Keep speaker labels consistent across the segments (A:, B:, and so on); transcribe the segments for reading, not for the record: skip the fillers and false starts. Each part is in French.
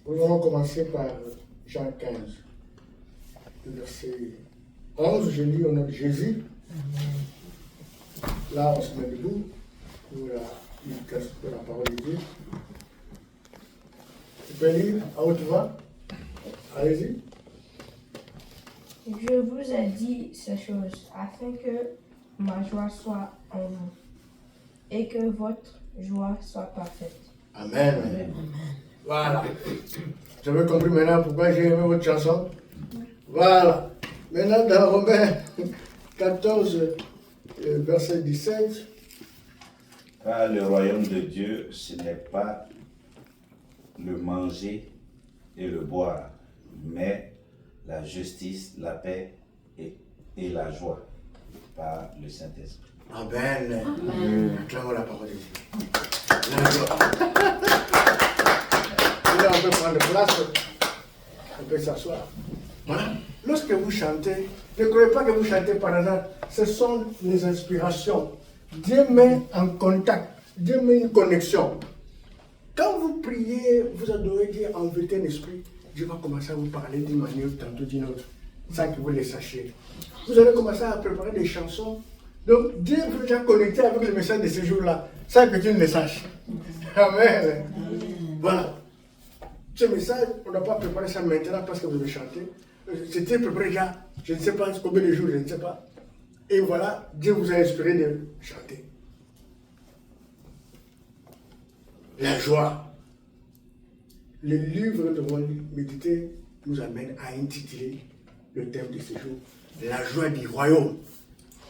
A: Nous allons commencer par Jean 15, le verset 11. Je lis au nom de Jésus. Là, on se met debout pour la méditation de la parole de Dieu. Tu peux lire à haute voix. Allez-y.
B: Je vous ai dit ces choses afin que ma joie soit en vous et que votre joie soit parfaite.
A: Amen. Amen. Voilà. Vous avez compris maintenant pourquoi j'ai aimé votre chanson? Voilà. Maintenant, dans Romains 14, verset 17.
C: Car le royaume de Dieu, ce n'est pas le manger et le boire, mais la justice, la paix et la joie par le Saint-Esprit.
A: Amen. Acclamons la parole de Dieu. La joie. Là, on peut prendre place, on peut s'asseoir. Voilà. Lorsque vous chantez, ne croyez pas que vous chantez par hasard. Ce sont les inspirations. Dieu met en contact, Dieu met une connexion. Quand vous priez, vous adorez Dieu en vérité en esprit, Dieu va commencer à vous parler d'une manière ou tantôt d'une autre, sans que vous le sachiez. Vous allez commencer à préparer des chansons. Donc Dieu vous déjà connecté avec le message de ce jour-là, sans que tu ne le saches. Amen. Voilà. Ce message, on n'a pas préparé ça maintenant parce que vous avez chanté. C'était préparé déjà, je ne sais pas combien de jours, je ne sais pas. Et voilà, Dieu vous a inspiré de chanter. La joie. Le livre de mon méditer nous amène à intituler le thème de ce jour, la joie du royaume.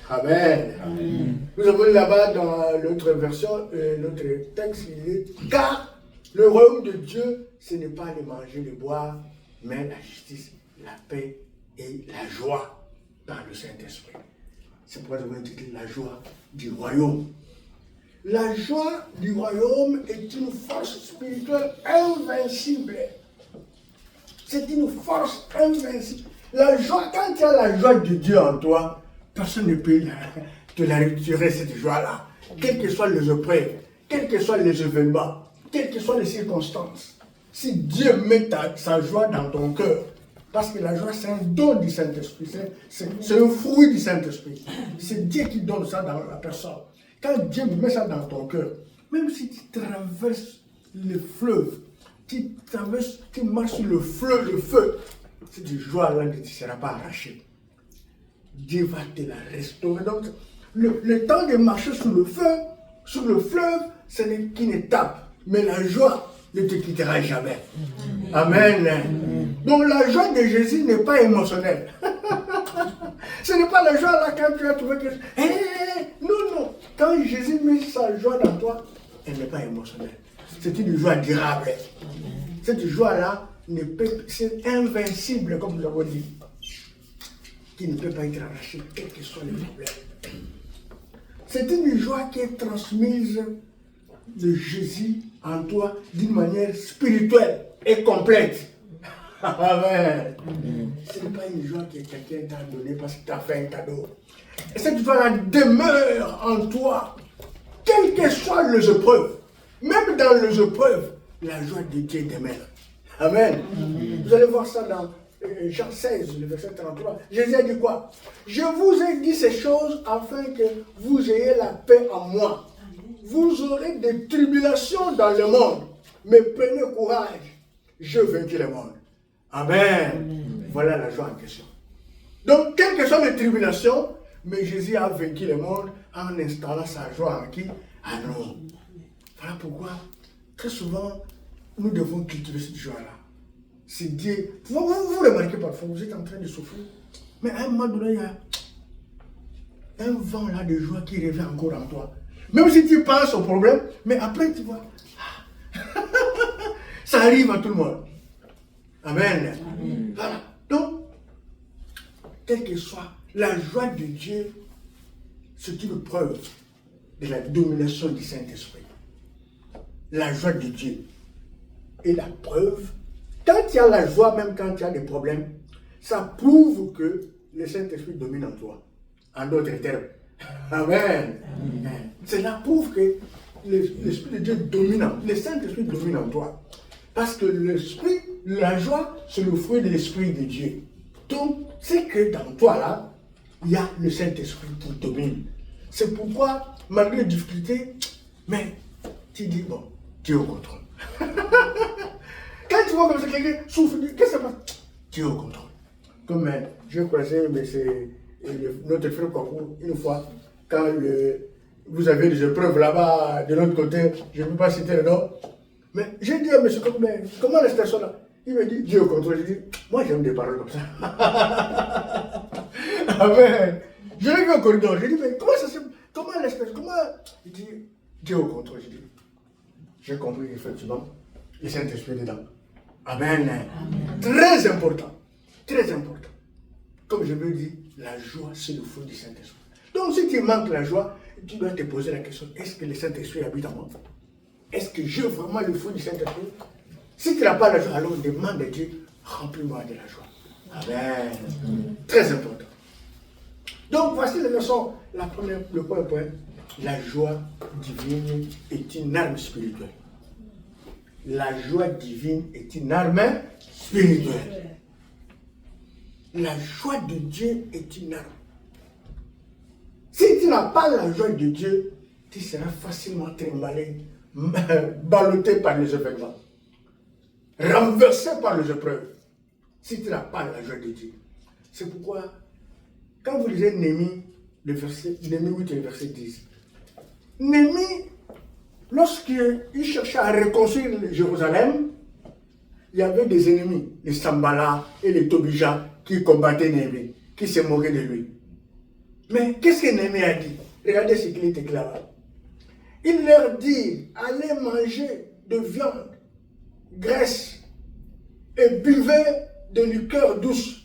A: Amen. Amen. Nous avons là-bas dans l'autre version, notre texte, il est car le royaume de Dieu, ce n'est pas le manger, le boire, mais la justice, la paix et la joie par le Saint-Esprit. C'est pourquoi nous avons intitulé la joie du royaume. La joie du royaume est une force spirituelle invincible. C'est une force invincible. La joie, quand tu as la joie de Dieu en toi, personne ne peut te la retirer, cette joie-là. Quelles que soient les épreuves, quels que soient les événements, quelles que soient les circonstances. Si Dieu met sa joie dans ton cœur, parce que la joie, c'est un don du Saint-Esprit, c'est un fruit du Saint-Esprit. C'est Dieu qui donne ça dans la personne. Quand Dieu met ça dans ton cœur, même si tu traverses le fleuve, tu marches sur le feu, cette joie-là ne te sera pas arrachée. Dieu va te la restaurer. Donc, le temps de marcher sur le fleuve, ce n'est qu'une étape. Mais la joie ne te quittera jamais. Amen. Donc la joie de Jésus n'est pas émotionnelle. Ce n'est pas la joie là quand tu as trouvé que... Non. Quand Jésus met sa joie dans toi, elle n'est pas émotionnelle. C'est une joie durable. Cette joie-là, c'est invincible, comme nous avons dit. Qui ne peut pas être arrachée, quels que soient les problèmes. C'est une joie qui est transmise de Jésus en toi d'une manière spirituelle et complète. Amen. Ce n'est pas une joie que quelqu'un t'a donnée parce qu'il t'a fait un cadeau. Et cette joie-là demeure en toi, quelles que soient les épreuves. Même dans les épreuves, la joie de Dieu demeure. Amen. Vous allez voir ça dans Jean 16, le verset 33. Jésus a dit quoi? Je vous ai dit ces choses afin que vous ayez la paix en moi. Vous aurez des tribulations dans le monde, mais prenez courage, je vaincu le monde. Amen. Voilà la joie en question. Donc, quelles que soient les tribulations, mais Jésus a vaincu le monde en installant sa joie en qui? En nous. Voilà pourquoi, très souvent, nous devons cultiver cette joie-là. C'est Dieu. Vous remarquez parfois, vous êtes en train de souffrir, mais à un moment donné, il y a un vent là de joie qui revient encore en toi. Même si tu penses au problème, mais après tu vois, ça arrive à tout le monde. Amen. Voilà. Donc, quelle que soit la joie de Dieu, c'est une preuve de la domination du Saint-Esprit. La joie de Dieu est la preuve. Quand tu as la joie, même quand tu as des problèmes, ça prouve que le Saint-Esprit domine en toi. En d'autres termes. Amen. Cela prouve que l'Esprit de Dieu domine, le Saint-Esprit domine en toi. Parce que l'Esprit la joie, c'est le fruit de l'Esprit de Dieu. Donc, c'est que dans toi là, il y a le Saint-Esprit qui domine. C'est pourquoi, malgré les difficultés, mais tu dis, bon, Dieu est au contrôle. Quand tu vois comme ça, quelqu'un souffre, qu'est-ce que ça passe? Dieu est au contrôle. Comme je croisais, mais c'est notre frère Kwaku, une fois, quand vous avez des épreuves là-bas, de l'autre côté, je ne peux pas citer le nom, mais j'ai dit à M. Kwaku, mais comment la situation là? Il me dit, Dieu est au contrôle. Je dis, moi j'aime des paroles comme ça. Amen. Je l'ai vu au corridor, j'ai dit, mais comment ça se passe? Comment l'espèce? Comment? Il dit, Dieu au contrôle. J'ai dit, j'ai compris effectivement, le Saint-Esprit est dedans. Amen. Amen. Très important. Très important. Comme je le dis, la joie, c'est le fruit du Saint-Esprit. Donc si tu manques la joie, tu dois te poser la question, est-ce que le Saint-Esprit habite en moi? Est-ce que j'ai vraiment le fruit du Saint-Esprit? Si tu n'as pas la joie, alors demande à Dieu, remplis-moi de la joie. Amen. Très important. Donc voici la leçon, le point. La joie divine est une arme spirituelle. La joie divine est une arme spirituelle. La joie de Dieu est une arme. Si tu n'as pas la joie de Dieu, tu seras facilement trimballé, ballotté par les événements, renversé par les épreuves. Si tu n'as pas la joie de Dieu. C'est pourquoi, quand vous lisez Néhémie, Néhémie 8 et le verset 10, Néhémie, lorsqu'il cherchait à reconstruire Jérusalem, il y avait des ennemis, les Sambala et les Tobija, qui combattaient Néhémie, qui se moquaient de lui. Mais qu'est-ce que Néhémie a dit? Regardez ce qu'il était clair. Il leur dit, allez manger de viande, graisse, et buvez de liqueur douce,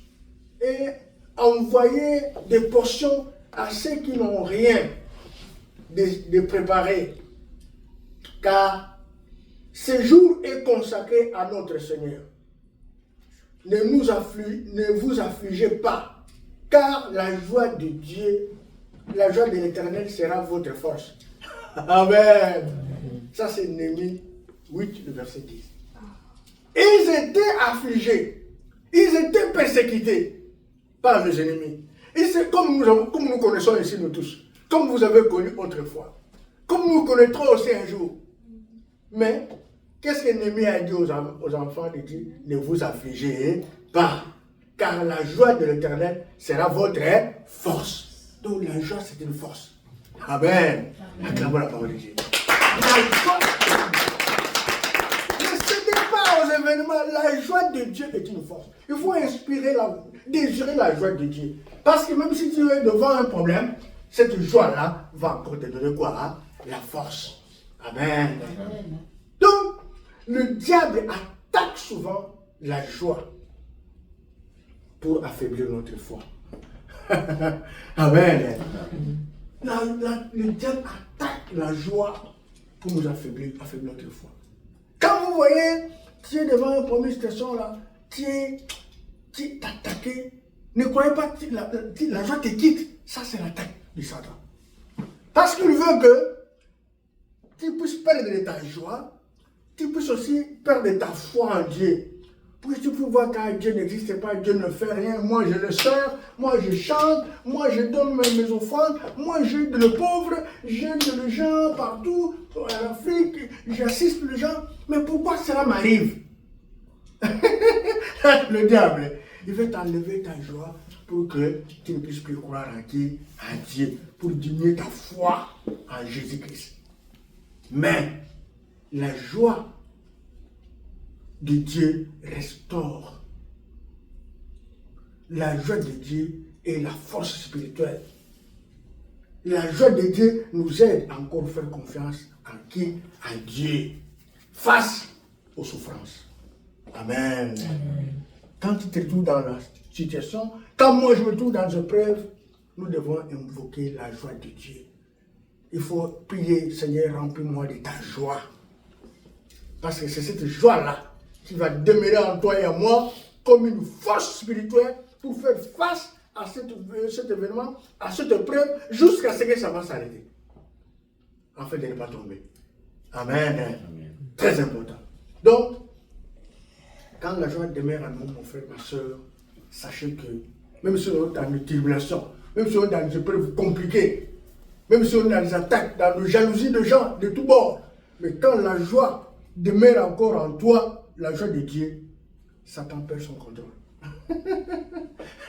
A: et envoyez des portions à ceux qui n'ont rien de préparé, car ce jour est consacré à notre Seigneur. Ne vous affligez pas, car la joie de Dieu, la joie de l'Éternel sera votre force. Amen. Ça c'est Néhémie 8, le verset 10. Ils étaient affligés, ils étaient persécutés par les ennemis. Et c'est comme nous connaissons ici nous tous, comme vous avez connu autrefois, comme nous connaîtrons aussi un jour. Mais qu'est-ce que Néhémie a dit aux enfants de Dieu? Ne vous affligez pas, car la joie de l'Éternel sera votre force. Donc la joie, c'est une force. Amen. Acclamons la parole de Dieu. La joie, ne cédez pas aux événements. La joie de Dieu est une force. Il faut désirer la joie de Dieu. Parce que même si tu es devant un problème, cette joie-là va encore te donner quoi? La force. Amen. Amen. Donc, le diable attaque souvent la joie pour affaiblir notre foi. Amen. Le diable attaque la joie pour nous affaiblir notre foi. Quand vous voyez, tu es devant une première situation là, tu es attaqué, ne croyez pas que la joie te quitte. Ça, c'est l'attaque du Satan. Parce qu'il veut que tu puisses perdre de ta joie, tu puisses aussi perdre ta foi en Dieu. Pour que tu puisses voir que Dieu n'existe pas, Dieu ne fait rien, moi je le sers, moi je chante, moi je donne mes offrandes, moi j'aide le pauvre, j'aide les gens partout, en Afrique, j'assiste les gens. Mais pourquoi cela m'arrive? Le diable, il veut t'enlever ta joie pour que tu ne puisses plus croire en qui? En Dieu, pour diminuer ta foi en Jésus-Christ. Mais la joie de Dieu restaure. La joie de Dieu est la force spirituelle. La joie de Dieu nous aide à encore faire confiance en qui? En Dieu. Face aux souffrances. Amen. Amen. Quand tu te trouves dans la situation, quand moi je me trouve dans une épreuve, nous devons invoquer la joie de Dieu. Il faut prier, Seigneur, remplis-moi de ta joie. Parce que c'est cette joie-là qui va demeurer en toi et en moi comme une force spirituelle pour faire face à cet événement, à cette épreuve, jusqu'à ce que ça va s'arrêter. Afin de ne pas tomber. Amen. Amen. Très important. Donc, Quand la joie demeure en nous, mon frère, ma soeur, sachez que même si on est dans une tribulation, même si on est dans des épreuves compliquées, même si on est dans des attaques, dans des jalousies de gens de tous bords, mais quand la joie demeure encore en toi, la joie de Dieu, Satan perd son contrôle.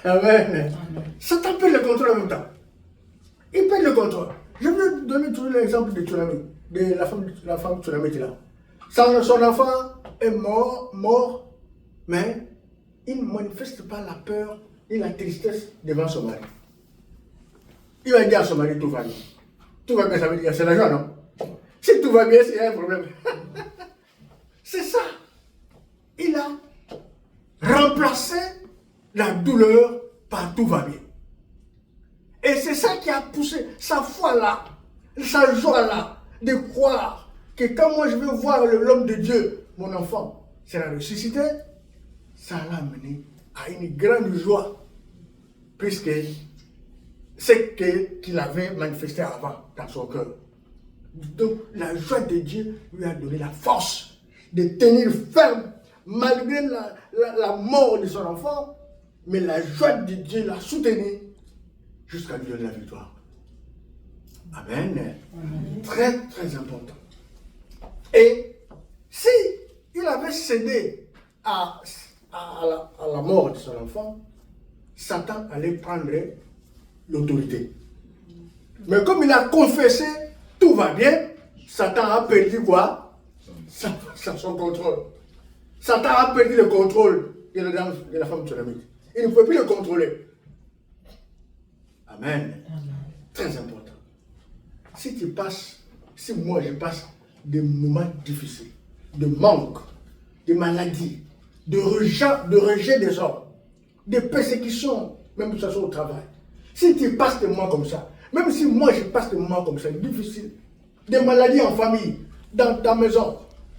A: Amen. Satan perd le contrôle en même temps. Il perd le contrôle. Je vais donner toujours l'exemple de Tsunami, de la femme Tsunami là. Son enfant est mort, mais il ne manifeste pas la peur et la tristesse devant son mari. Il va dire à son mari, tout va bien. Tout va bien, ça veut dire, c'est la joie, non? Si tout va bien, c'est un problème. C'est ça. Il a remplacé la douleur par tout va bien. Et c'est ça qui a poussé sa foi-là, sa joie-là, de croire que quand moi je vais voir l'homme de Dieu, mon enfant sera ressuscité, ça l'a amené à une grande joie, puisque c'est qu'il avait manifesté avant dans son cœur. Donc la joie de Dieu lui a donné la force de tenir ferme malgré la mort de son enfant, mais la joie de Dieu l'a soutenu jusqu'à lui donner la victoire. Amen. Amen. Très très important. Et si il avait cédé à la mort de son enfant, Satan allait prendre l'autorité. Mais comme il a confessé, tout va bien, Satan a perdu quoi? Son contrôle. Satan a perdu le contrôle de la femme tsunamite. Il ne pouvait plus le contrôler. Amen. Très important. Si moi je passe des moments difficiles, de manque, de maladie, de rejet des hommes, de persécutions, même que ce soit au travail, si tu passes des moments comme ça, même si moi je passe des moments comme ça, difficiles, des maladies en famille, dans ta maison,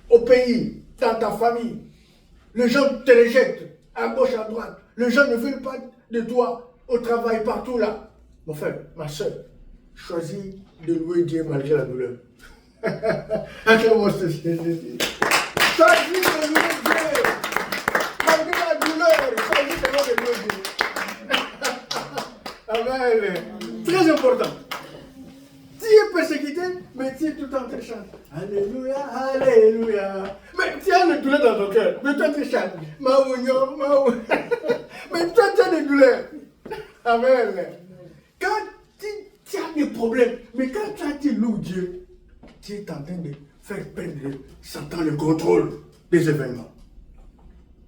A: au pays, dans ta famille, les gens te rejettent à gauche, à droite, les gens ne veulent pas de toi au travail, partout là. Mon frère, ma soeur, choisis de louer Dieu malgré la douleur. Choisis de louer Dieu malgré la douleur. Choisis de louer Dieu. Amen. Très important. Tu es persécuté, mais tu es tout en train de chanter. Alléluia, alléluia. Mais tu as une douleur dans ton cœur. Mais toi tu chantes. Mais toi tu as des douleurs. Amen. Quand tu as des problèmes, mais quand tu loues Dieu, tu es en train de faire perdre Satan le contrôle des événements.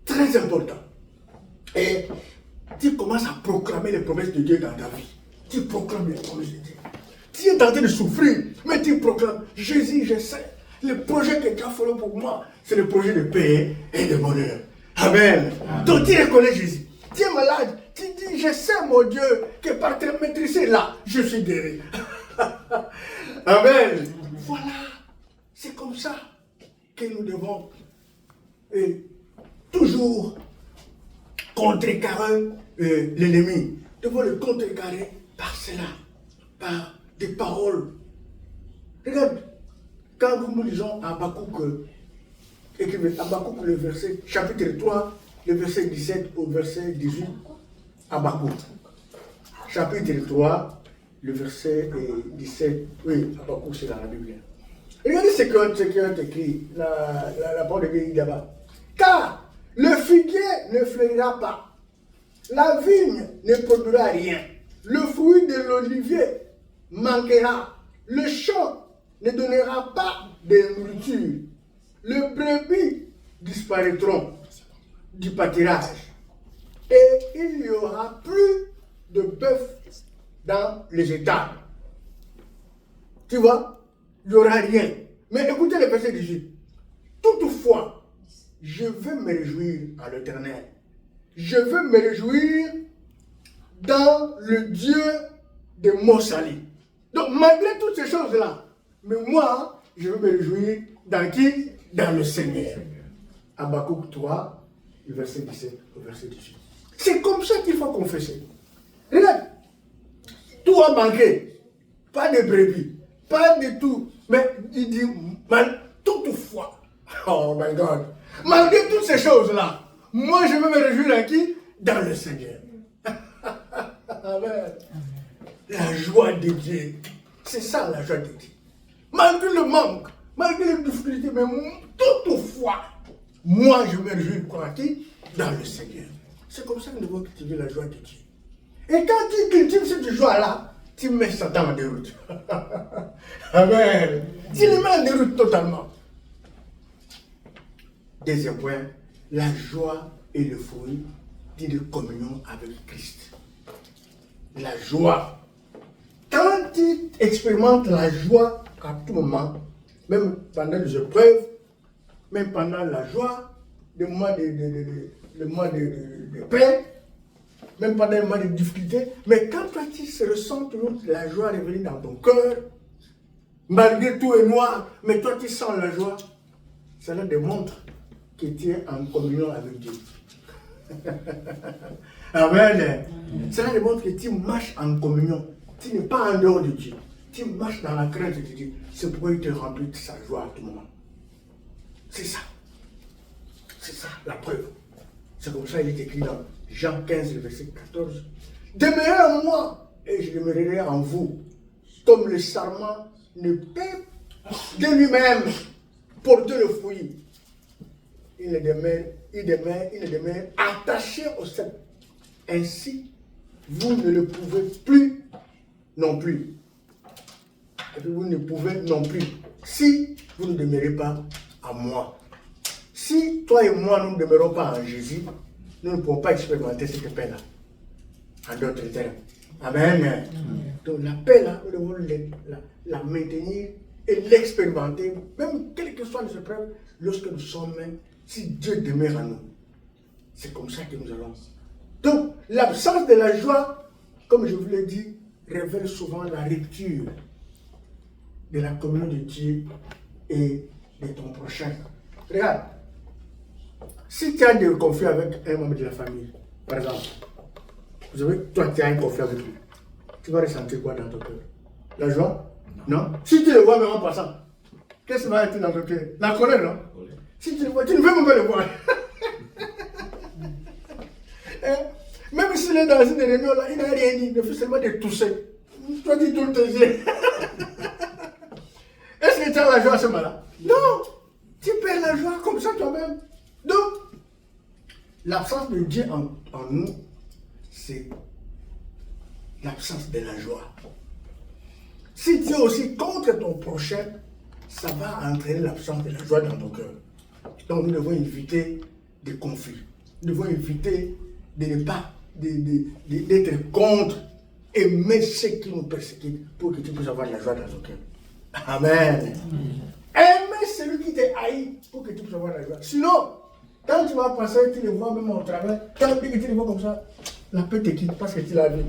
A: Très important. Et tu commences à proclamer les promesses de Dieu dans ta vie. Tu proclames les promesses de Dieu. Tu es en train de souffrir, mais tu proclames, Jésus, je sais, le projet que tu as fait pour moi, c'est le projet de paix et de bonheur. Amen. Donc tu reconnais Jésus. Tu es malade, tu dis, je sais mon Dieu, que par te maîtriser là, je suis guéri. Amen. Voilà, c'est comme ça que nous devons toujours contrecarrer l'ennemi. Nous devons le contrecarrer par cela, par des paroles. Regarde, quand nous lisons Habakkuk, Habakkuk le verset, chapitre 3, le verset 17 au verset 18, Habakkuk. Chapitre 3, le verset 17, oui, Habakkuk c'est dans la Bible. Regardez ce qui est écrit, la parole de Dieu là-bas. Car le figuier ne fleurira pas, la vigne ne produira rien, le fruit de l'olivier manquera, le champ ne donnera pas de nourriture, les brebis disparaîtront du pâturage et il n'y aura plus de bœuf dans les étables. Tu vois, il n'y aura rien. Mais écoutez le verset 18. Toutefois, je veux me réjouir à l'Éternel. Je veux me réjouir dans le Dieu de mon salut. Donc, malgré toutes ces choses-là, mais moi, je veux me réjouir dans qui? Dans le Seigneur. Habakkuk 3, le verset 17 au verset 18. C'est comme ça qu'il faut confesser. Regarde, tout a manqué. Pas de brebis, pas de tout. Mais il dit, toutefois, oh my God, malgré toutes ces choses-là, moi je veux me réjouir à qui? Dans le Seigneur. Amen. La joie de Dieu. C'est ça la joie de Dieu. Malgré le manque, malgré les difficultés, mais toutefois, moi je me réjouis à qui? Dans le Seigneur. C'est comme ça que nous devons cultiver la joie de Dieu. Et quand tu cultives cette joie-là, tu mets Satan en déroute. Amen. Tu le mets en déroute totalement. Deuxième point, la joie est le fruit d'une communion avec Christ. La joie. Quand tu expérimentes la joie à tout moment, même pendant les épreuves, même pendant la joie, le mois de paix, même pendant les mois de difficulté, mais quand toi tu ressens toujours la joie revenir dans ton cœur, malgré tout est noir, mais toi tu sens la joie, cela démontre que tu es en communion avec Dieu. Amen. Cela démontre que tu marches en communion. Tu n'es pas en dehors de Dieu. Tu marches dans la crainte de Dieu. C'est pourquoi il te remplit de sa joie à tout moment. C'est ça. C'est ça la preuve. C'est comme ça qu'il est écrit dans Jean 15, le verset 14. Demeurez en moi et je demeurerai en vous. Comme le sarment ne peut de lui-même porter le fruit. Il ne demeure attaché au cep. Ainsi, vous ne le pouvez plus non plus. Et puis vous ne pouvez non plus si vous ne demeurez pas en moi. Si toi et moi nous ne demeurons pas en Jésus, nous ne pouvons pas expérimenter cette paix-là. En d'autres termes. Amen. Donc la paix-là, nous devons la maintenir et l'expérimenter, même quelle que soit nos épreuves, lorsque nous sommes, si Dieu demeure en nous. C'est comme ça que nous allons. Donc, l'absence de la joie, comme je vous l'ai dit, révèle souvent la rupture de la communion de Dieu et de ton prochain. Regarde, si tu as des conflits avec un membre de la famille, par exemple, toi tu as un conflit avec lui, tu vas ressentir quoi dans ton cœur? La joie? Non. Si tu le vois même en passant, qu'est-ce qui va être dans ton cœur? La colère, non? Si tu le vois, tu ne veux même pas le voir. Même s'il est dans une réunion là, il n'a rien dit, il fait seulement de tousser. Toi tu tournes tes yeux. Est-ce que tu as la joie à ce moment-là? Non. Tu perds la joie comme ça toi-même. Donc, l'absence de Dieu en nous, c'est l'absence de la joie. Si tu es aussi contre ton prochain, ça va entraîner l'absence de la joie dans ton cœur. Donc nous devons éviter des conflits. Nous devons éviter de ne pas d'être contre, aimer ceux qui nous persécutent pour que tu puisses avoir la joie dans ton cœur. Amen. Aimer celui qui t'a haï pour que tu puisses avoir la joie. Sinon, quand tu vas passer, tu le vois même au travail, quand tu le vois comme ça, la paix te quitte parce que tu l'as vu.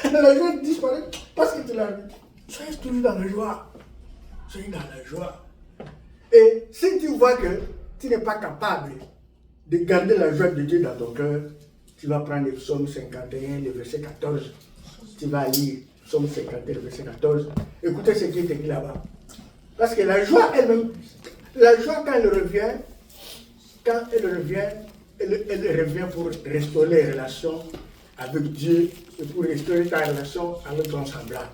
A: La joie disparaît parce que tu l'as vu. Soyez toujours dans la joie. Soyez dans la joie. Et si tu vois que tu n'es pas capable de garder la joie de Dieu dans ton cœur, tu vas prendre le psaume 51, le verset 14. Tu vas lire psaume 51, le verset 14. Écoutez ce qui est écrit là-bas. Parce que la joie elle-même, la joie quand elle revient, elle revient pour restaurer les relations avec Dieu et pour restaurer ta relation avec ton semblable.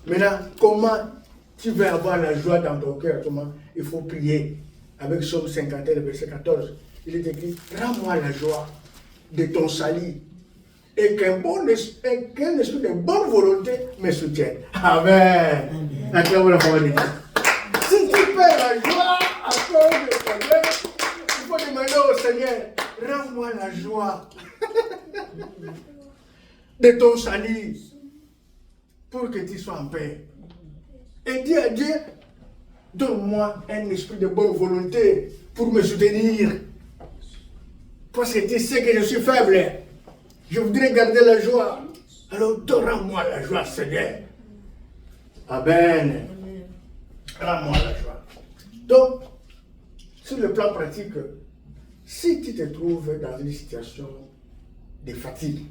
A: Maintenant, comment tu veux avoir la joie dans ton cœur? Comment? Il faut prier. Avec Psaume 51, verset 14, il est écrit: rends-moi la joie de ton salut et qu'un esprit de bonne volonté me soutienne. Amen. Si tu perds la joie à cause de problème, il faut demander au Seigneur: rends-moi la joie de ton salut pour que tu sois en paix. Et dis à Dieu: donne-moi un esprit de bonne volonté pour me soutenir. Parce que tu sais que je suis faible. Je voudrais garder la joie. Alors donne-moi la joie, Seigneur. Amen. Rends-moi la joie. Donc, sur le plan pratique, si tu te trouves dans une situation de fatigue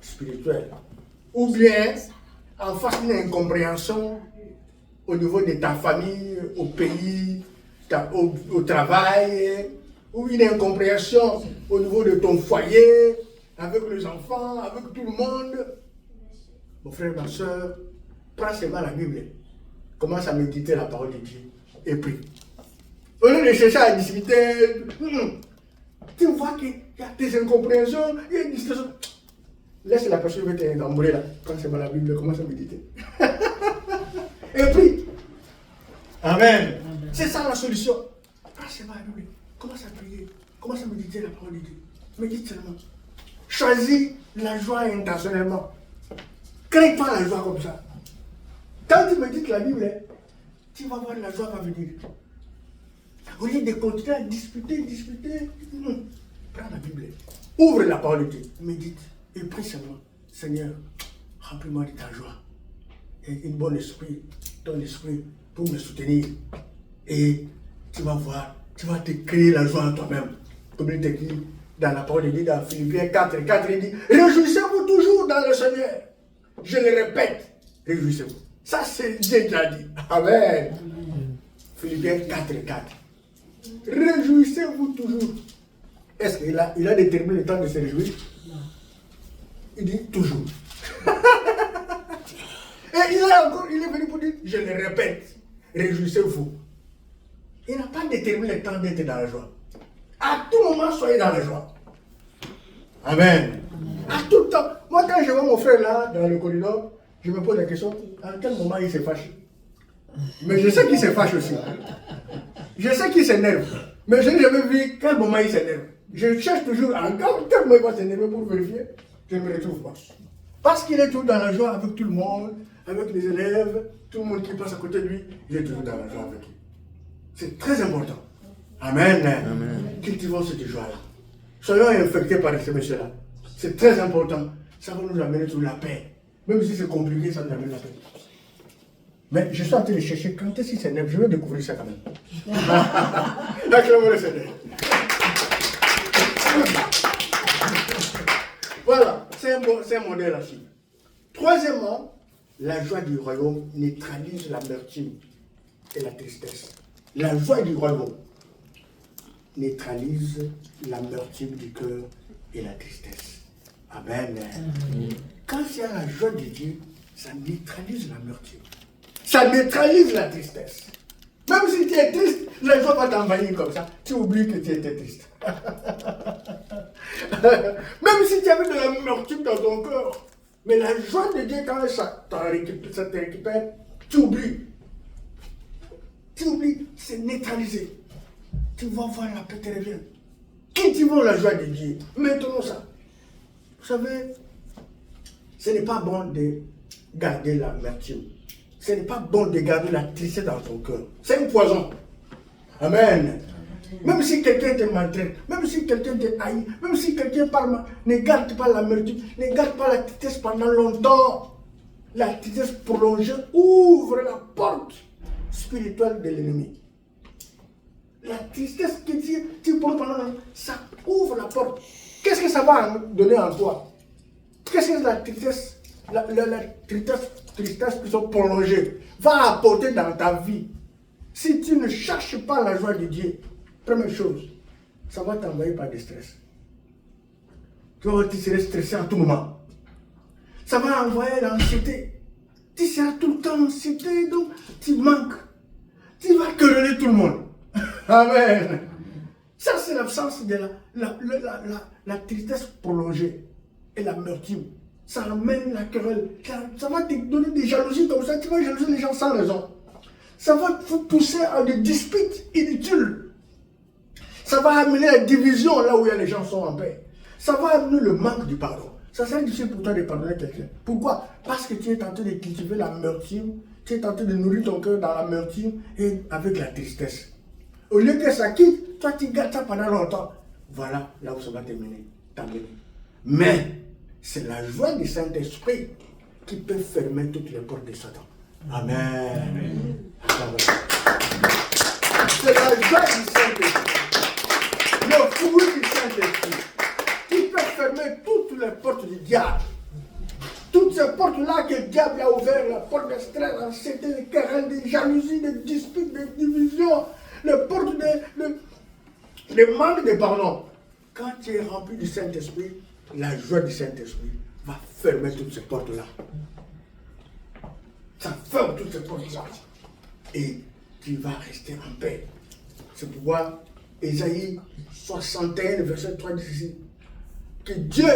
A: spirituelle, ou bien en face d'une incompréhension au niveau de ta famille, au pays, au travail, ou une incompréhension au niveau de ton foyer, avec les enfants, avec tout le monde. Mon frère, ma soeur, prends seulement la Bible, commence à méditer la parole de Dieu et prie. Au lieu de chercher à discuter, tu vois qu'il y a des incompréhensions, il y a une discussion. Laisse la personne qui est embrouillée là, prends seulement la Bible, commence à méditer. Et prie. Amen. C'est ça la solution. Prends seulement la Bible, commence à prier, commence à méditer la parole de Dieu. Médite seulement. Choisis la joie intentionnellement. Crée pas la joie comme ça. Quand tu médites la Bible, tu vas voir la joie va venir. Au lieu de continuer à discuter, prends la Bible. Ouvre la parole de Dieu. Médite et prie seulement. Seigneur, remplis-moi de ta joie. Et un bon esprit, ton esprit pour me soutenir. Et tu vas voir, tu vas te créer la joie en toi-même. Comme il te dit dans la parole de Dieu, dans Philippiens 4, il dit, réjouissez-vous toujours dans le Seigneur. Je le répète, réjouissez-vous. Ça, c'est Dieu qui a dit. Amen. Philippiens 4, réjouissez-vous toujours. Est-ce qu'il a déterminé le temps de se réjouir? Non. Il dit toujours. Et il est venu pour dire, je le répète, réjouissez-vous. Il n'a pas déterminé le temps d'être dans la joie. À tout moment, soyez dans la joie. Amen. À tout le temps. Moi, quand je vois mon frère là, dans le corridor, je me pose la question, à quel moment il se fâche? Mais je sais qu'il se fâche aussi. Je sais qu'il s'énerve. Mais je n'ai jamais vu quel moment il s'énerve. Je cherche toujours encore quel moment il va s'énerver pour vérifier. Je ne me retrouve pas. Parce qu'il est toujours dans la joie avec tout le monde, avec les élèves, tout le monde qui passe à côté de lui, il est toujours dans la joie avec lui. C'est très important. Amen. Amen. Cultivons cette joie-là. Soyons infectés par ce monsieur-là. C'est très important. Ça va nous amener sur la paix. Même si c'est compliqué, ça nous amène la paix. Mais je suis en train de chercher quand est-ce qu'il s'énerve. Je vais découvrir ça quand même. Acclamons le Seigneur. Voilà, c'est un modèle à suivre. Troisièmement, la joie du royaume neutralise l'amertume et la tristesse. La joie du royaume neutralise l'amertume du cœur et la tristesse. Amen. Quand il y a la joie de Dieu, ça neutralise l'amertume. Ça neutralise la tristesse. Même si tu es triste, la joie va t'envahir comme ça. Tu oublies que tu étais triste. Même si tu avais de l'amertume dans ton cœur, mais la joie de Dieu, quand ça te récupère, tu oublies. Tu oublies, c'est neutralisé. Tu vas voir la paix te revient. Cultivons la joie de Dieu. Maintenons ça. Vous savez, ce n'est pas bon de garder l'amertume. Ce n'est pas bon de garder la tristesse dans ton cœur. C'est un poison. Amen. Même si quelqu'un te maltraite, même si quelqu'un te haït, même si quelqu'un parle mal, ne garde pas l'amertume, ne garde pas la tristesse pendant longtemps. La tristesse prolongée ouvre la porte spirituelle de l'ennemi. La tristesse que tu prends pendant longtemps, ça ouvre la porte. Qu'est-ce que ça va donner en toi? Qu'est-ce que la tristesse, la tristesse qui sont prolongées va apporter dans ta vie? Si tu ne cherches pas la joie de Dieu, première chose, ça va t'envahir par du stress. Tu vas te stressé à tout moment. Ça va envoyer l'anxiété. Tu seras tout le temps anxiété, donc tu manques. Tu vas quereller tout le monde. Amen. Ça, c'est l'absence de la tristesse prolongée et l'amertume. Ça amène la querelle. Ça va te donner des jalousies comme ça. Tu vas jalouser les gens sans raison. Ça va te pousser à des disputes inutiles. Ça va amener la division là où les gens sont en paix. Ça va amener le manque du pardon. Ça sera difficile pour toi de pardonner quelqu'un. Pourquoi? Parce que tu es tenté de cultiver l'amertume. Tu es tenté de nourrir ton cœur dans l'amertume et avec la tristesse. Au lieu que ça quitte, toi tu gardes ça pendant longtemps. Voilà là où ça va t'amener. Mais c'est la joie du Saint-Esprit qui peut fermer toutes les portes de Satan. Amen. Amen. C'est la joie du Saint-Esprit. Le fruit du Saint-Esprit qui peut fermer toutes les portes du diable. Toutes ces portes-là que le diable a ouvert, la porte de stress, d'anxiété, de querelles, de jalousie, de disputes, de divisions, les portes des manques de pardon. Quand tu es rempli du Saint-Esprit, la joie du Saint-Esprit va fermer toutes ces portes-là. Ça ferme toutes ces portes-là. Et tu vas rester en paix. C'est pourquoi Ésaïe 61, verset 3 dit ici, que Dieu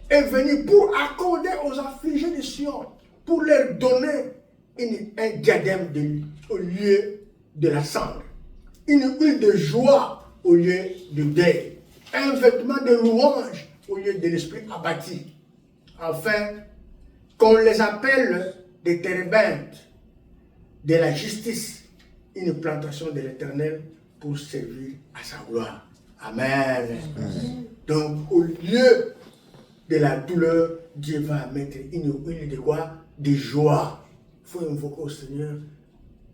A: est venu pour accorder aux affligés de Sion, pour leur donner un diadème au lieu de la cendre, une huile de joie au lieu de deuil, un vêtement de louange au lieu de l'esprit abattu, afin qu'on les appelle des térébintes de la justice, une plantation de l'Éternel pour servir à sa gloire. Amen. Donc, au lieu de la douleur, Dieu va mettre une huile de quoi? De joie. Il faut invoquer au Seigneur,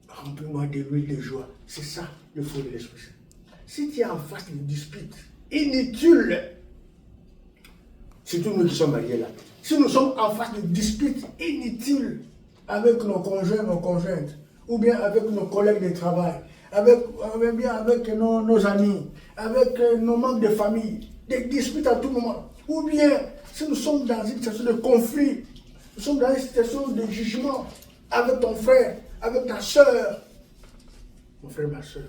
A: remplis-moi de l'huile de joie. C'est ça le fruit de l'Esprit Saint. Si tu es en face d'une dispute inutile, surtout nous qui sommes mariés là, si nous sommes en face d'une dispute inutile avec nos conjoints, nos conjointes, ou bien avec nos collègues de travail, avec nos amis, avec nos membres de famille, des disputes à tout moment, ou bien si nous sommes dans une situation de conflit, nous sommes dans une situation de jugement avec ton frère, avec ta soeur, mon frère, ma soeur,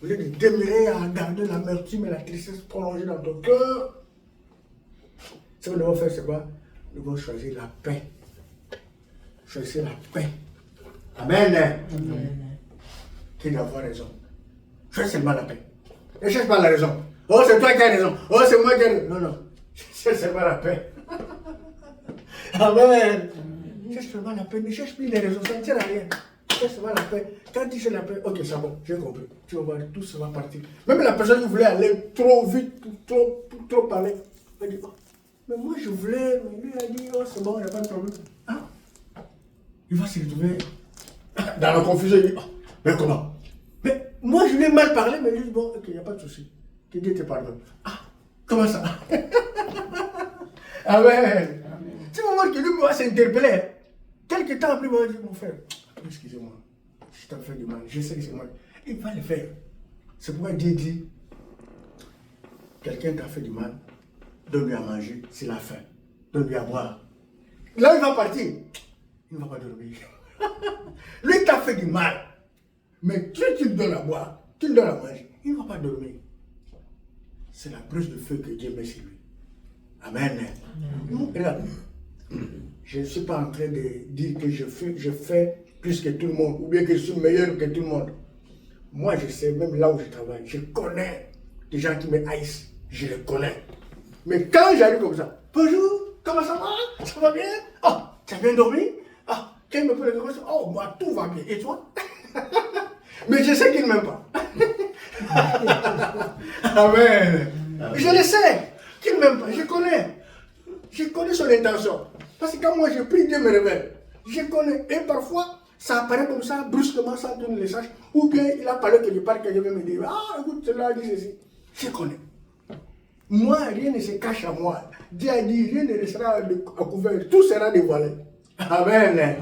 A: au lieu de demeurer à garder l'amertume et la tristesse prolongée dans ton cœur, ce que nous devons faire, c'est quoi? Nous devons choisir la paix. Choisir la paix. Amen. Amen. Qui doit avoir raison? Choisis seulement la paix. Ne cherche pas la raison. Oh, c'est toi qui as raison. Oh, c'est moi qui ai raison. Non, non. Cherche seulement la paix. Amen. Cherche seulement la paix. Ne cherche plus les raisons. Ça ne sert à rien. Cherche seulement la paix. Quand tu cherches la paix, ok, c'est bon. J'ai compris. Tu vas voir, tout ça va partir. Même la personne qui voulait aller trop vite, trop parler, elle dit, oh, mais moi je voulais, mais lui a dit, oh, c'est bon, il n'y a pas de problème. Ah. Il va se retrouver dans la confusion. Il dit, oh, mais comment? Mais moi je lui ai mal parlé, mais il dit, bon, ok, il n'y a pas de souci. Que Dieu te pardonne. Ah, comment ça? Amen. C'est le moment que lui va s'interpeller. Quelque temps après, il va dire, mon frère, excusez-moi, je t'ai fait du mal, je sais que c'est moi. Il va le faire. C'est pourquoi Dieu dit, quelqu'un t'a fait du mal, donne-lui à manger, c'est la faim. Donne-lui à boire. Là, il va partir. Il ne va pas dormir. Lui t'a fait du mal. Mais tu le donnes à boire, tu le donnes à manger, il ne va pas dormir. C'est la preuve de feu que Dieu met sur lui. Amen. Regarde, je ne suis pas en train de dire que je fais plus que tout le monde, ou bien que je suis meilleur que tout le monde. Moi, je sais, même là où je travaille, je connais des gens qui me haïssent. Je les connais. Mais quand j'arrive comme ça, bonjour, comment ça va? Ça va bien? Oh, tu as bien dormi? Ah, quand me pose la question, oh, moi, tout va bien. Et toi? Mais je sais qu'il ne m'aime pas. Amen. Je le sais qu'il ne m'aime pas. Je connais. Je connais son intention. Parce que quand moi je prie, Dieu me révèle. Je connais. Et parfois, ça apparaît comme ça, brusquement, sans que nous le sache. Ou bien il a parlé quelque part que je vais me dire, ah, écoute, cela dit ceci. Je connais. Moi, rien ne se cache à moi. Dieu a dit, rien ne restera à couvert. Tout sera dévoilé. Amen. Amen.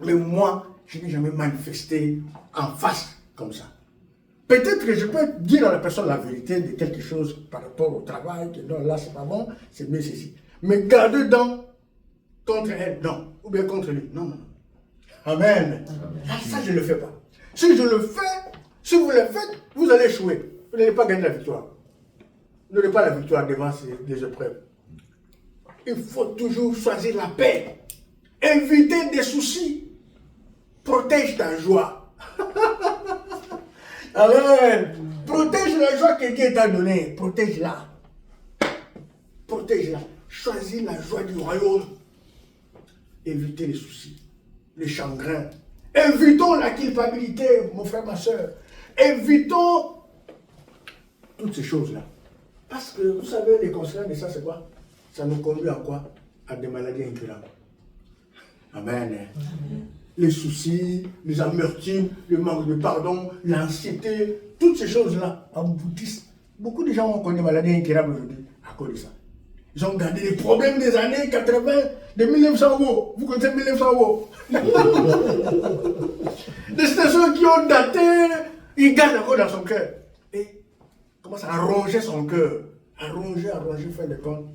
A: Mais moi, je n'ai jamais manifesté en face comme ça. Peut-être que je peux dire à la personne la vérité de quelque chose par rapport au travail, que non, là c'est pas bon, c'est mieux ceci. Mais garder dans contre elle, non. Ou bien contre lui, non, non. Amen. Ah, ça, je ne le fais pas. Si je le fais, si vous le faites, vous allez échouer. Vous n'allez pas gagner la victoire. Vous n'aurez pas la victoire devant les épreuves. Il faut toujours choisir la paix. Éviter des soucis. Protège ta joie. Amen. Protège la joie que Dieu t'a donnée. Protège-la. Protège-la. Choisis la joie du royaume. Évitez les soucis, les chagrins. Évitons la culpabilité, mon frère, ma soeur. Évitons toutes ces choses-là. Parce que, vous savez, les conséquences de ça, c'est quoi? Ça nous conduit à quoi? À des maladies incurables. Amen. Amen. Les soucis, les amertumes, le manque de pardon, l'anxiété, toutes ces choses-là aboutissent. Beaucoup de gens ont connu des maladies incurables aujourd'hui à cause de ça. Ils ont gardé les problèmes des années 80, de 1900 euros. Vous connaissez 1900 euros? Des situations qui ont daté Il garde encore dans son cœur. Et commence à ronger son cœur. À ronger, fin de compte.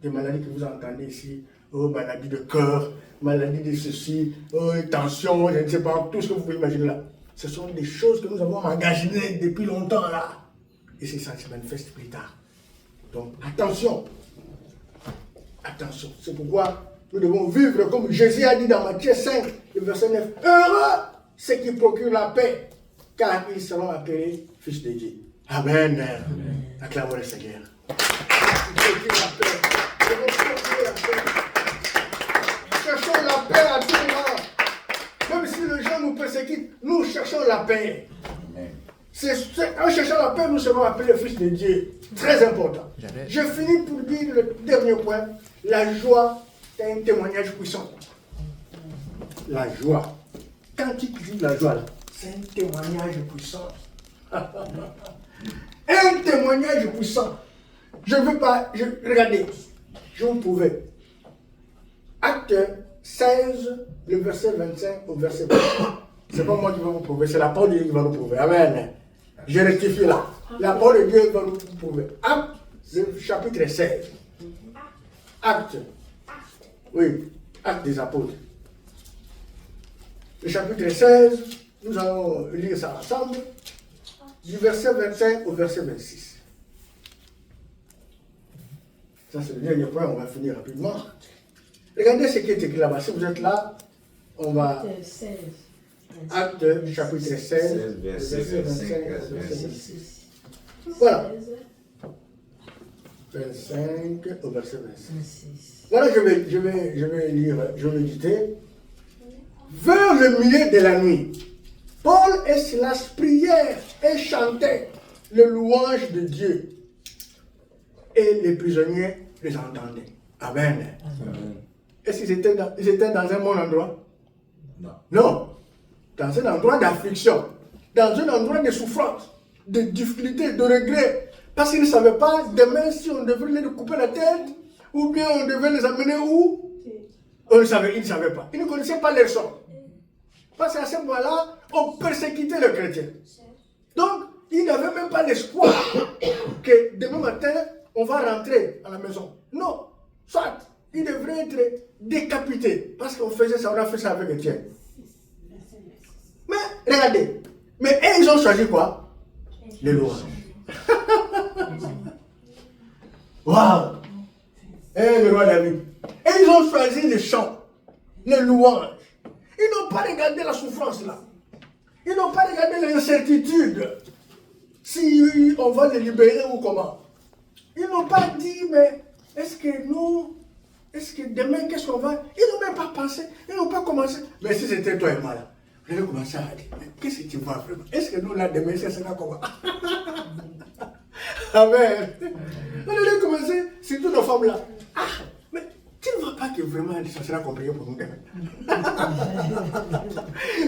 A: Des maladies que vous entendez ici. Oh, maladie de cœur, maladie de ceci, oh, tension, je ne sais pas, tout ce que vous pouvez imaginer là. Ce sont des choses que nous avons engagées depuis longtemps là. Et ça se manifeste plus tard. Donc, attention. Attention. C'est pourquoi nous devons vivre comme Jésus a dit dans Matthieu 5, verset 9. Heureux ceux qui procurent la paix, car ils seront appelés fils de Dieu. Amen. Acclamons le Seigneur. Cherchons la paix à tout moment. Même si les gens nous persécutent, nous cherchons la paix. En cherchant la paix, nous serons appelés fils de Dieu. Très important. Je finis pour dire le dernier point. La joie est un témoignage puissant. La joie. Quand tu dis la joie, c'est un témoignage puissant. Un témoignage puissant. Je ne veux pas. Regardez, je vous prouve. Acte 16, le verset 25 au verset 20. C'est pas moi qui vais vous prouver, c'est la parole de Dieu qui va nous prouver. Amen. Je rectifie là. La parole de Dieu va nous prouver. Acte, le chapitre 16. Acte. Oui, Acte des apôtres. Le chapitre 16, nous allons lire ça ensemble. Du verset 25 au verset 26. Ça, c'est le dernier point, on va finir rapidement. Regardez ce qui est écrit là-bas. Si vous êtes là, on va. Acte, chapitre 16, verset 25 au verset 26. Voilà. 25 au verset 26. Voilà, je vais lire, je vais méditer. Vers le milieu de la nuit, Paul et Silas prièrent et chantaient le louange de Dieu. Et les prisonniers les entendaient. Amen. Amen. Est-ce qu'ils étaient dans un bon endroit? Non. Non. Dans un endroit d'affliction, dans un endroit de souffrance, de difficulté, de regret. Parce qu'ils ne savaient pas demain si on devait les couper la tête ou bien on devait les amener où? Ils ne savaient pas. Ils ne connaissaient pas leur sort. Parce qu'à ce moment-là, on persécutait les chrétiens. Donc, ils n'avaient même pas l'espoir que demain matin, on va rentrer à la maison. Non. Soit, ils devraient être décapités. Parce qu'on faisait ça, on a fait ça avec les tiens. Mais, regardez. Mais eux, ils ont choisi quoi? Les louanges. Waouh! Eh, le roi David. Et ils ont choisi les chants, les louanges. Ils n'ont pas regardé la souffrance là. Ils n'ont pas regardé l'incertitude. Si on va les libérer ou comment. Ils n'ont pas dit, mais est-ce que demain, qu'est-ce qu'on va? Ils n'ont même pas pensé. Ils n'ont pas commencé. Mais si c'était toi et moi là, je vais commencer à dire, mais qu'est-ce que tu vois vraiment? Est-ce que nous là, demain, ça sera comment? Amen. On allait commencer, surtout nos femmes là. Ah, mais tu ne vois pas que vraiment ça sera compliqué pour nous demain.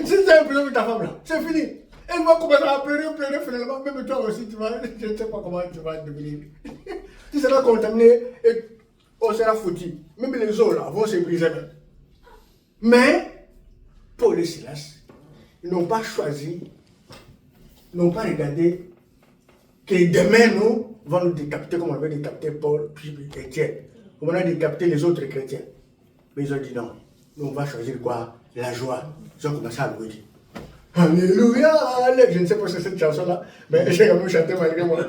A: Si c'est un problème avec ta femme là, c'est fini. Elle va commencer à pleurer finalement. Même toi aussi, tu vas, je ne sais pas comment tu vas devenir. Tu seras contaminé et on sera foutu. Même les os là vont se briser même. Mais, Paul et Silas, ils n'ont pas choisi, n'ont pas regardé que demain nous vont nous décapiter comme on avait décapité Paul, puis Étienne. Comme on a décapité les autres chrétiens. Mais ils ont dit non, nous on va choisir quoi? La joie. Ils ont commencé à louer. Alléluia, je ne sais pas si c'est cette chanson-là, mais j'ai quand même chanté malgré moi.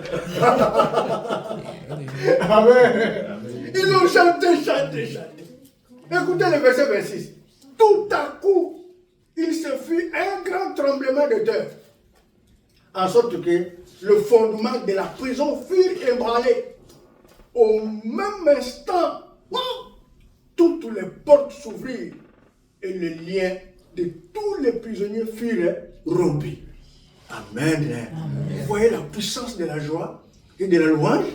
A: Amen. Ils ont chanté. Écoutez le verset 26. Tout à coup, il se fit un grand tremblement de terre, en sorte que le fondement de la prison fut ébranlé. Au même instant, toutes les portes s'ouvrirent et les liens de tous les prisonniers furent rompus. Amen. Vous voyez la puissance de la joie et de la louange?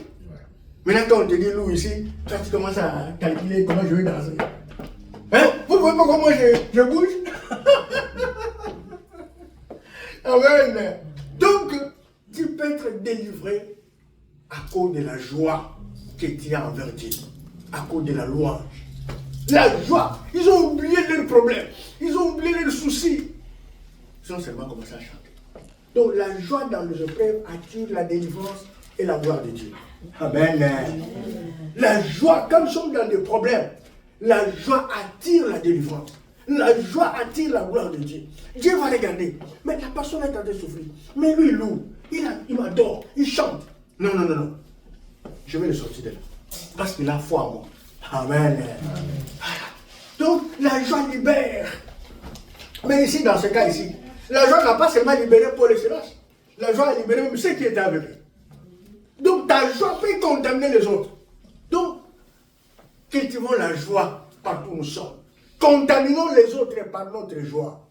A: Maintenant, quand on te dit loue ici, toi tu commences à calculer comment je vais danser. Hein? Vous voyez pas comment je bouge? Amen. Donc, tu peux être délivré à cause de la joie que tu as envers Dieu, à cause de la louange. La joie, ils ont oublié leurs problèmes, ils ont oublié leurs soucis. Ils ont seulement commencé à chanter. Donc la joie dans les épreuves attire la délivrance et la gloire de Dieu. Amen. La joie, quand nous sommes dans des problèmes, la joie attire la délivrance. La joie attire la gloire de Dieu. Dieu va regarder. Mais la personne est en train de souffrir. Mais lui, il loue. Il m'adore. Il chante. Non, non, non, non. Je vais le sortir de là. Parce qu'il a foi en moi. Amen. Donc, la joie libère. Mais ici, dans ce cas ici, la joie n'a pas seulement libéré Paul et Silas. La joie a libéré même ceux qui étaient avec eux. Donc, ta joie peut condamner les autres. Donc, cultivons la joie partout où nous sommes. Contaminons les autres par notre joie.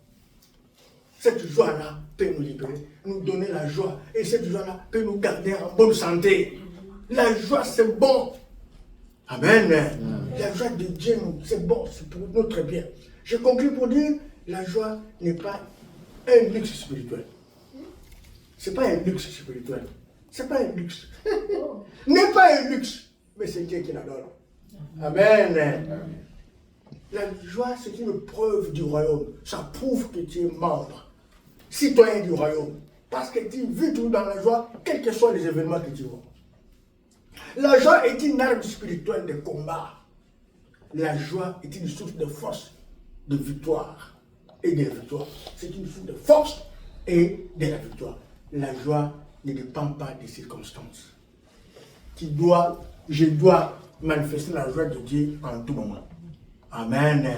A: Cette joie-là peut nous libérer, nous donner la joie. Et cette joie-là peut nous garder en bonne santé. La joie, c'est bon. Amen. La joie de Dieu, c'est bon, c'est pour notre bien. Je conclue pour dire, la joie n'est pas un luxe spirituel. Ce n'est pas un luxe spirituel. Ce n'est pas un luxe. N'est pas un luxe, mais c'est Dieu qui la donne. Amen. La joie, c'est une preuve du royaume. Ça prouve que tu es membre, citoyen du royaume. Parce que tu vis toujours dans la joie, quels que soient les événements que tu vois. La joie est une arme spirituelle de combat. La joie est une source de force, de victoire et de victoire. C'est une source de force et de la victoire. La joie ne dépend pas des circonstances. Je dois manifester la joie de Dieu en tout moment. Amen.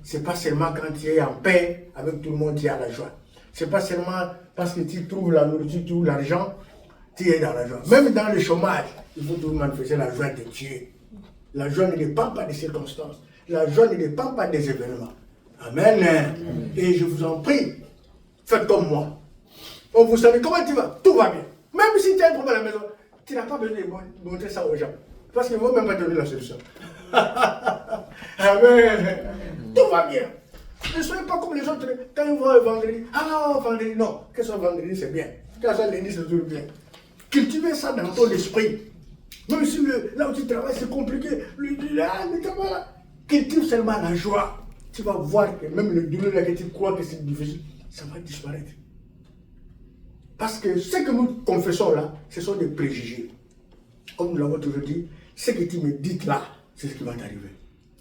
A: Ce n'est pas seulement quand tu es en paix avec tout le monde, tu as la joie. Ce n'est pas seulement parce que tu trouves la nourriture, tu trouves l'argent, tu es dans la joie. Même dans le chômage, il faut toujours manifester la joie de Dieu. La joie ne dépend pas des circonstances. La joie ne dépend pas des événements. Amen. Et je vous en prie, faites comme moi. Oh, vous savez comment tu vas? Tout va bien. Même si tu as un problème à la maison, tu n'as pas besoin de montrer ça aux gens. Parce qu'ils ne vont même pas te donner la solution. Amen. Tout va bien. Ne soyez pas comme les autres. Quand ils vont vendredi, vendredi, non. Que ce soit vendredi, c'est bien. Que ce soit lundi, c'est toujours bien. Cultivez ça dans ton esprit. Même si là où tu travailles, c'est compliqué. Cultive seulement la joie. Tu vas voir que même le douleur que tu crois que c'est difficile, ça va disparaître. Parce que ce que nous confessons là, ce sont des préjugés. Comme nous l'avons toujours dit, ce que tu me dis là, c'est ce qui va t'arriver.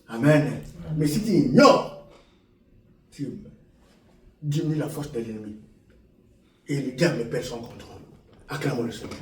A: Amen. Mais si tu ignores, tu diminues la force de l'ennemi. Et le diable perd son contrôle. Acclamons le Seigneur.